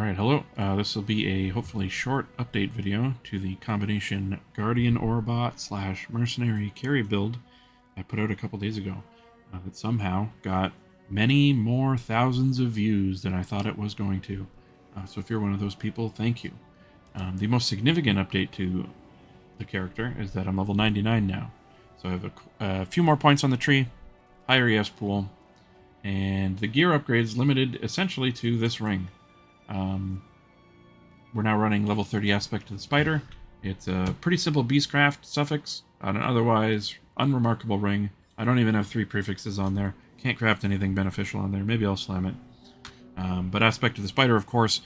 Alright, hello. This will be a hopefully short update video to the combination Guardian aurabot / Mercenary carry build I put out a couple days ago. That somehow got many more thousands of views than I thought it was going to. So if you're one of those people, thank you. The most significant update to the character is that I'm level 99 now. So I have a few more points on the tree, higher ES pool, and the gear upgrades limited essentially to this ring. We're now running level 30 aspect to the spider. It's a pretty simple beastcraft suffix on an otherwise unremarkable ring. I don't even have 3 prefixes on there. Can't craft anything beneficial on there. Maybe I'll slam it. But aspect to the spider, of course,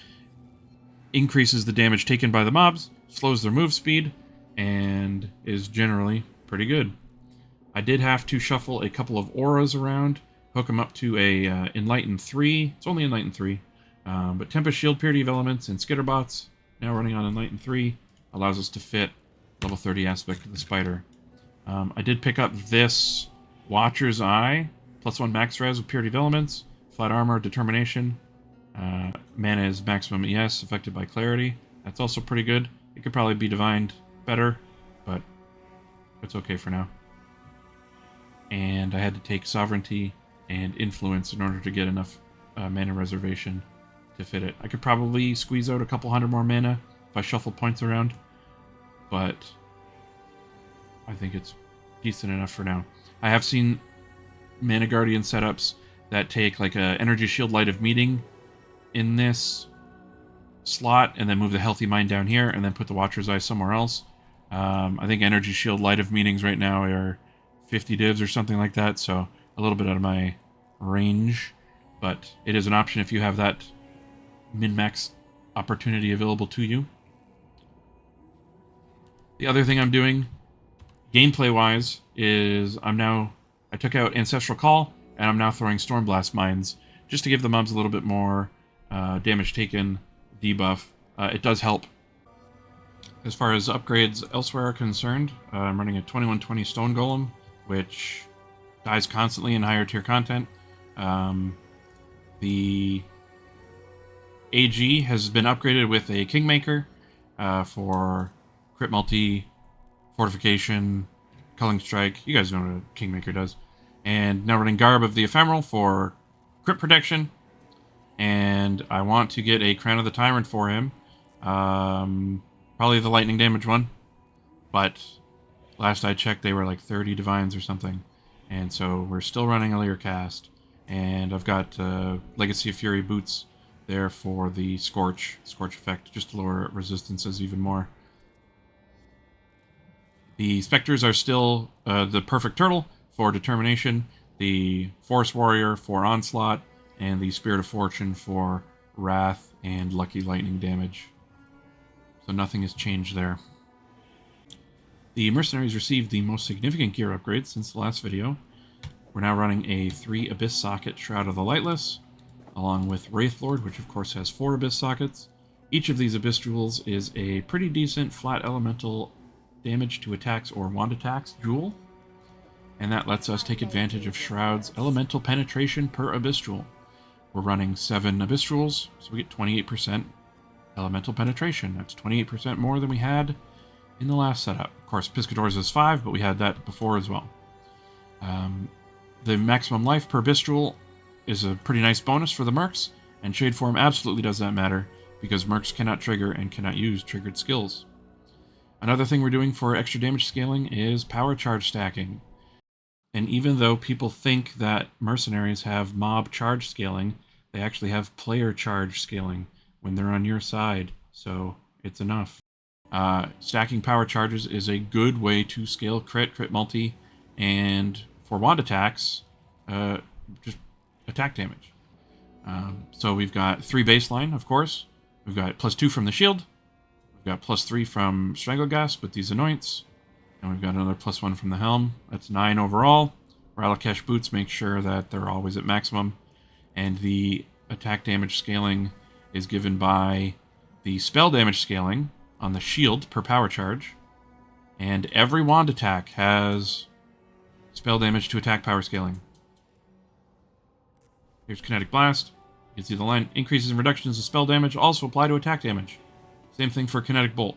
increases the damage taken by the mobs, slows their move speed, and is generally pretty good. I did have to shuffle a couple of auras around, hook them up to a Enlighten 3. It's only Enlighten 3. But Tempest Shield, Purity of Elements, and Skitterbots, now running on Enlighten 3, allows us to fit level 30 aspect of the spider. I did pick up this Watcher's Eye, +1 max res with Purity of Elements, flat armor, determination. Mana is maximum ES, affected by clarity. That's also pretty good. It could probably be divined better, but it's okay for now. And I had to take Sovereignty and Influence in order to get enough mana reservation to fit it. I could probably squeeze out a couple hundred more mana if I shuffle points around, but I think it's decent enough for now. I have seen Mana Guardian setups that take like a Energy Shield Light of Meeting in this slot and then move the Healthy Mind down here and then put the Watcher's Eye somewhere else. I think Energy Shield Light of Meetings right now are 50 divs or something like that, so a little bit out of my range, but it is an option if you have that min-max opportunity available to you. The other thing I'm doing, gameplay-wise, is I took out Ancestral Call, and I'm now throwing Stormblast Mines, just to give the mobs a little bit more damage taken debuff. It does help. As far as upgrades elsewhere are concerned, I'm running a 2120 Stone Golem, which dies constantly in higher tier content. The AG has been upgraded with a Kingmaker for crit multi, fortification, culling strike. You guys know what a Kingmaker does. And now running Garb of the Ephemeral for crit protection. And I want to get a Crown of the Tyrant for him. Probably the lightning damage one. But last I checked, they were like 30 divines or something. And so we're still running a Leer cast. And I've got Legacy of Fury boots there for the Scorch effect, just to lower resistances even more. The Spectres are still the Perfect Turtle for Determination, the Forest Warrior for Onslaught, and the Spirit of Fortune for Wrath and Lucky Lightning damage. So nothing has changed there. The Mercenaries received the most significant gear upgrade since the last video. We're now running a 3 Abyss socket Shroud of the Lightless, along with Wraithlord, which of course has 4 Abyss sockets. Each of these Abyss jewels is a pretty decent flat elemental damage to attacks or wand attacks jewel, and that lets us take advantage of Shroud's elemental penetration per Abyss jewel. We're running 7 Abyss jewels, so we get 28% elemental penetration. That's 28% more than we had in the last setup. Of course, Piscador's is 5, but we had that before as well. The maximum life per Abyss jewel is a pretty nice bonus for the mercs, and Shade Form absolutely does not matter, because mercs cannot trigger and cannot use triggered skills. Another thing we're doing for extra damage scaling is power charge stacking. And even though people think that mercenaries have mob charge scaling, they actually have player charge scaling when they're on your side, so it's enough. Stacking power charges is a good way to scale crit multi, and for wand attacks, just attack damage. So we've got 3 baseline, of course. We've got +2 from the shield. We've got +3 from Strangleghast with these anoints. And we've got another +1 from the helm. That's 9 overall. Ralakesh boots make sure that they're always at maximum. And the attack damage scaling is given by the spell damage scaling on the shield per power charge. And every wand attack has spell damage to attack power scaling. Here's Kinetic Blast. You can see the line. Increases and reductions of spell damage also apply to attack damage. Same thing for Kinetic Bolt.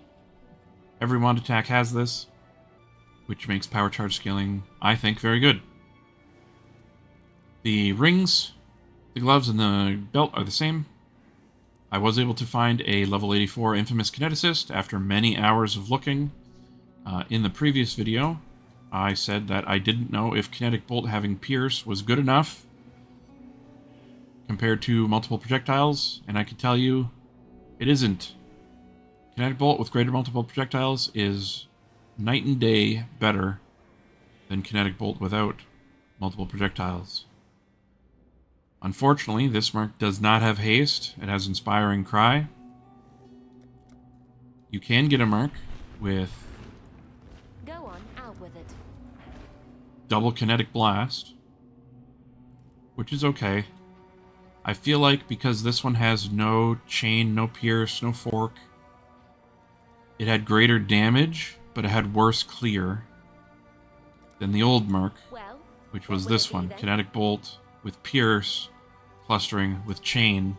Every wand attack has this, which makes power charge scaling, I think, very good. The rings, the gloves, and the belt are the same. I was able to find a level 84 Infamous Kineticist after many hours of looking. In the previous video, I said that I didn't know if Kinetic Bolt having Pierce was good enough compared to multiple projectiles, and I can tell you, it isn't. Kinetic Bolt with greater multiple projectiles is night and day better than Kinetic Bolt without multiple projectiles. Unfortunately, this merc does not have haste. It has Inspiring Cry. You can get a merc with double Kinetic Blast, which is okay. I feel like because this one has no chain, no pierce, no fork, it had greater damage, but it had worse clear than the old merc, which was this one, Kinetic Bolt with pierce, clustering with chain.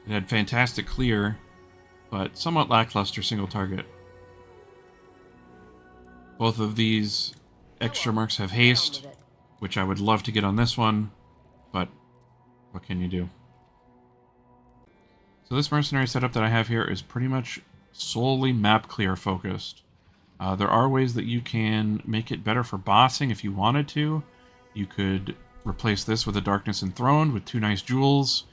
It had fantastic clear, but somewhat lackluster single target. Both of these extra mercs have haste, which I would love to get on this one, but what can you do? So this mercenary setup that I have here is pretty much solely map clear focused. There are ways that you can make it better for bossing if you wanted to. You could replace this with a Darkness Enthroned with 2 nice jewels.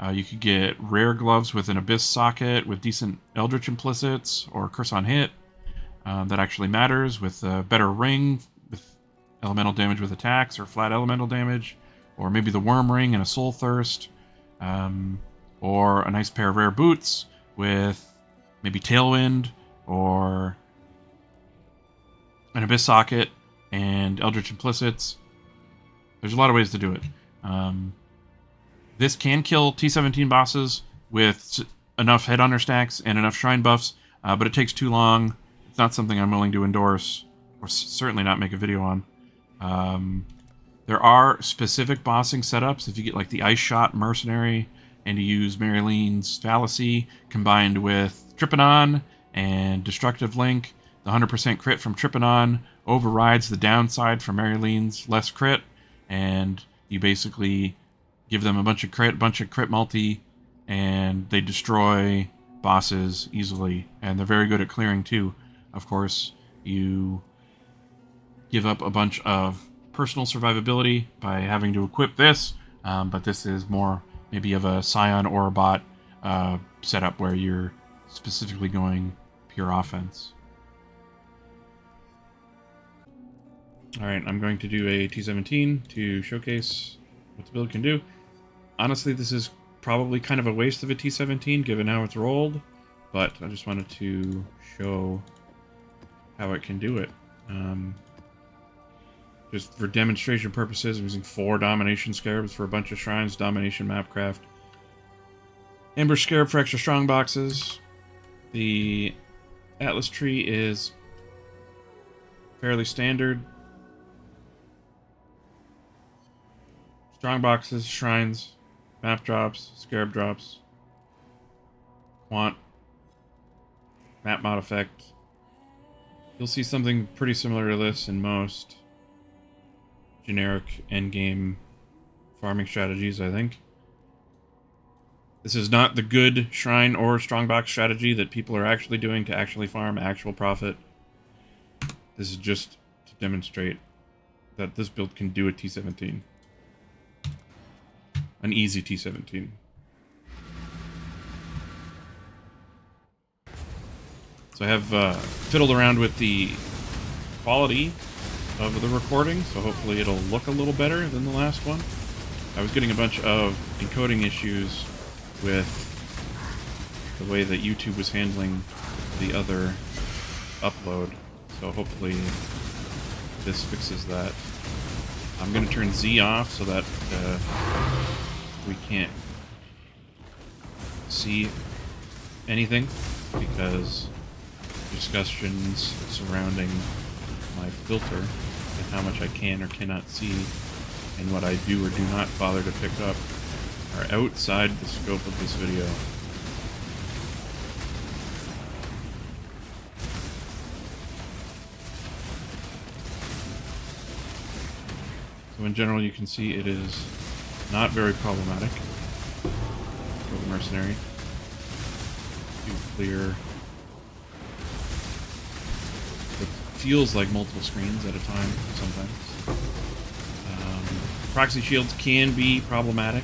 You could get rare gloves with an Abyss socket with decent Eldritch implicits, or Curse on Hit. That actually matters, with a better ring with elemental damage with attacks, or flat elemental damage, or maybe the Worm Ring and a Soul Thirst, or a nice pair of rare boots with maybe Tailwind, or an Abyss socket and Eldritch implicits. There's a lot of ways to do it. This can kill T17 bosses with enough Headhunter stacks and enough Shrine buffs, but it takes too long. It's not something I'm willing to endorse, or certainly not make a video on. There are specific bossing setups. If you get like the Ice Shot Mercenary, and you use Marylene's Fallacy combined with Tripanon and Destructive Link, the 100% crit from Tripanon overrides the downside from Marylene's less crit, and you basically give them a bunch of crit multi, and they destroy bosses easily, and they're very good at clearing too. Of course, you give up a bunch of personal survivability by having to equip this, but this is more maybe of a Scion aurabot setup where you're specifically going pure offense. Alright, I'm going to do a T17 to showcase what the build can do. Honestly, this is probably kind of a waste of a T17 given how it's rolled, but I just wanted to show how it can do it. Just for demonstration purposes, I'm using 4 Domination Scarabs for a bunch of shrines, Domination Mapcraft. Ambush Scarab for extra strong boxes. The Atlas Tree is fairly standard. Strong boxes, shrines, map drops, scarab drops, quant, map mod effect. You'll see something pretty similar to this in most generic endgame farming strategies, I think. This is not the good shrine or strongbox strategy that people are actually doing to actually farm actual profit. This is just to demonstrate that this build can do a T17. An easy T17. So I have fiddled around with the quality of the recording, so hopefully it'll look a little better than the last one. I was getting a bunch of encoding issues with the way that YouTube was handling the other upload, so hopefully this fixes that. I'm going to turn Z off so that we can't see anything, because discussions surrounding my filter and how much I can or cannot see and what I do or do not bother to pick up are outside the scope of this video. So in general, you can see it is not very problematic for the mercenary to clear what feels like multiple screens at a time sometimes. Proxy shields can be problematic,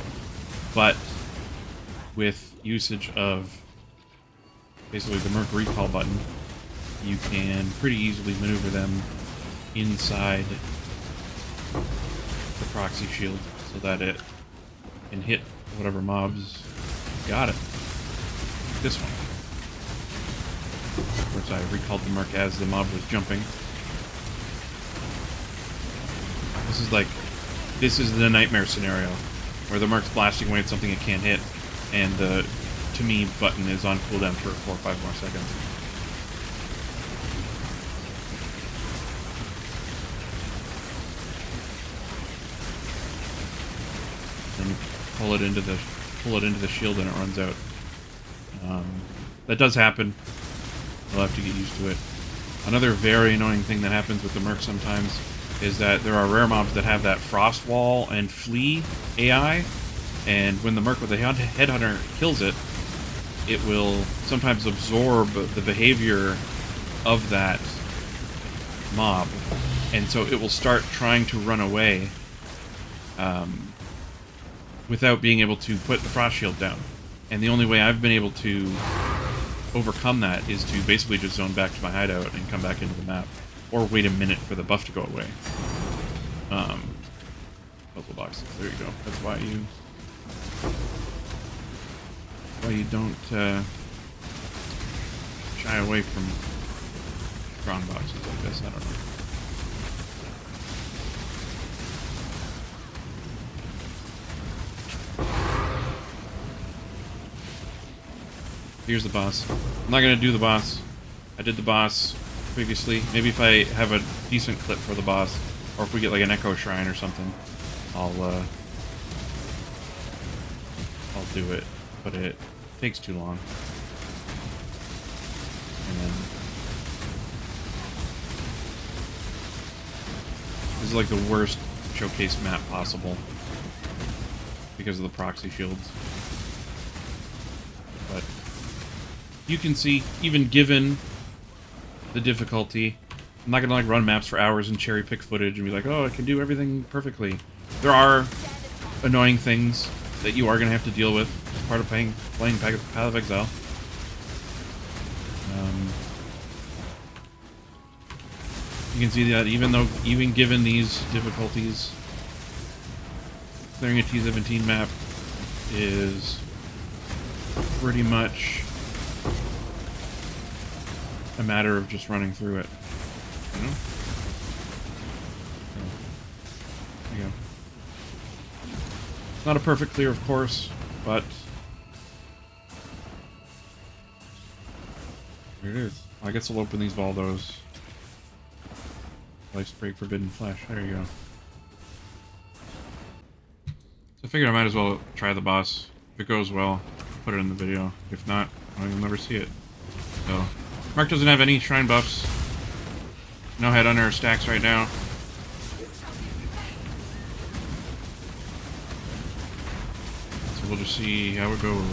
but with usage of basically the merc recall button, you can pretty easily maneuver them inside the proxy shield so that it can hit whatever mobs got it. Like this one. Of course, I recalled the merc as the mob was jumping. This is the nightmare scenario, where the merc's blasting away at something it can't hit, and the to me button is on cooldown for 4 or 5 more seconds. Then pull it into the shield and it runs out. That does happen. You'll have to get used to it. Another very annoying thing that happens with the merc sometimes is that there are rare mobs that have that frost wall and flee AI, and when the merc with the headhunter kills it, it will sometimes absorb the behavior of that mob, and so it will start trying to run away without being able to put the frost shield down. And the only way I've been able to overcome that is to basically just zone back to my hideout and come back into the map. Or wait a minute for the buff to go away. Puzzle boxes. There you go. That's why you don't shy away from strong boxes like this. I don't know. Here's the boss. I'm not gonna do the boss. I did the boss previously. Maybe if I have a decent clip for the boss, or if we get like an echo shrine or something, I'll do it. But it takes too long. And then this is like the worst showcase map possible because of the proxy shields. But you can see, even given the difficulty, I'm not gonna like run maps for hours and cherry pick footage and be like, oh, I can do everything perfectly. There are annoying things that you are gonna have to deal with as part of playing Path of Exile. You can see that even given these difficulties, clearing a T-17 map is pretty much a matter of just running through it, you know? There you go. It's not a perfect clear, of course, but here it is. I guess I'll open these Valdos. Life Spray Forbidden Flesh. There you go. So I figured I might as well try the boss. If it goes well, put it in the video. If not, you'll never see it. So, Mark doesn't have any shrine buffs. No headhunter stacks right now. So we'll just see how it goes.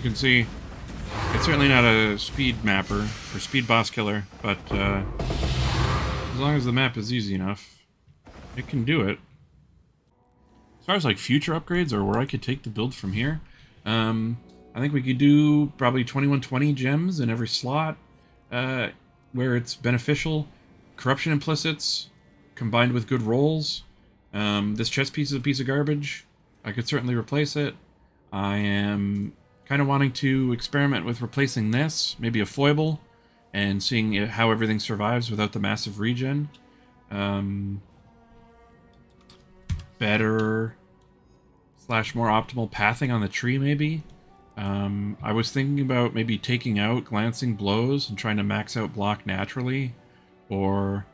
you can see, it's certainly not a speed mapper or speed boss killer, but as long as the map is easy enough, it can do it. As far as like future upgrades or where I could take the build from here, I think we could do probably 2120 gems in every slot, where it's beneficial. Corruption implicits combined with good rolls. This chess piece is a piece of garbage. I could certainly replace it. I am kind of wanting to experiment with replacing this, maybe a foible, and seeing how everything survives without the massive regen. Better / more optimal pathing on the tree, maybe. I was thinking about maybe taking out glancing blows and trying to max out block naturally, or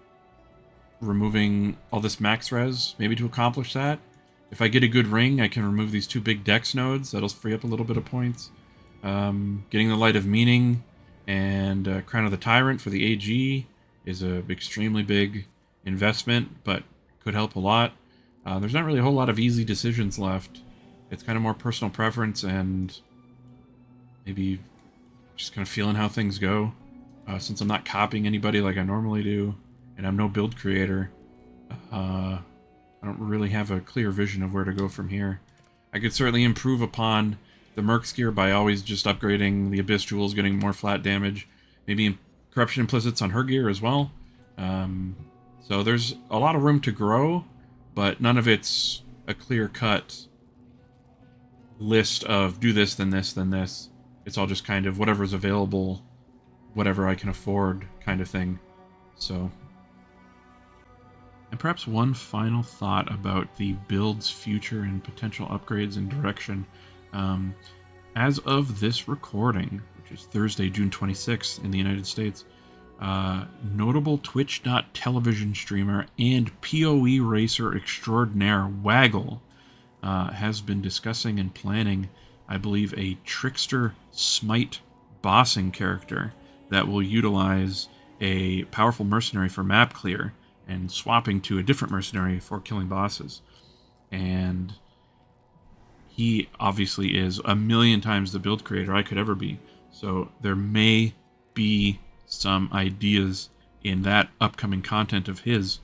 removing all this max res, maybe to accomplish that. If I get a good ring, I can remove these 2 big dex nodes. That'll free up a little bit of points. Getting the Light of Meaning and Crown of the Tyrant for the AG is a extremely big investment, but could help a lot. There's not really a whole lot of easy decisions left. It's kind of more personal preference and maybe just kind of feeling how things go. Since I'm not copying anybody like I normally do, and I'm no build creator, I don't really have a clear vision of where to go from here. I could certainly improve upon the Merc's gear by always just upgrading the Abyss Jewels, getting more flat damage. Maybe Corruption Implicits on her gear as well. So there's a lot of room to grow, but none of it's a clear-cut list of do this, then this, then this. It's all just kind of whatever's available, whatever I can afford kind of thing. So, and perhaps one final thought about the build's future and potential upgrades and direction. As of this recording, which is Thursday, June 26th in the United States, notable Twitch.television streamer and PoE racer extraordinaire Waggle has been discussing and planning, I believe, a trickster smite bossing character that will utilize a powerful mercenary for map clear and swapping to a different mercenary for killing bosses. And he obviously is a million times the build creator I could ever be. So there may be some ideas in that upcoming content of his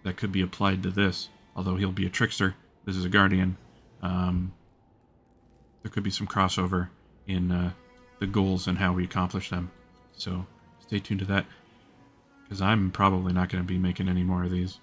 that could be applied to this. Although he'll be a trickster, this is a guardian. There could be some crossover in the goals and how we accomplish them. So stay tuned to that, because I'm probably not going to be making any more of these.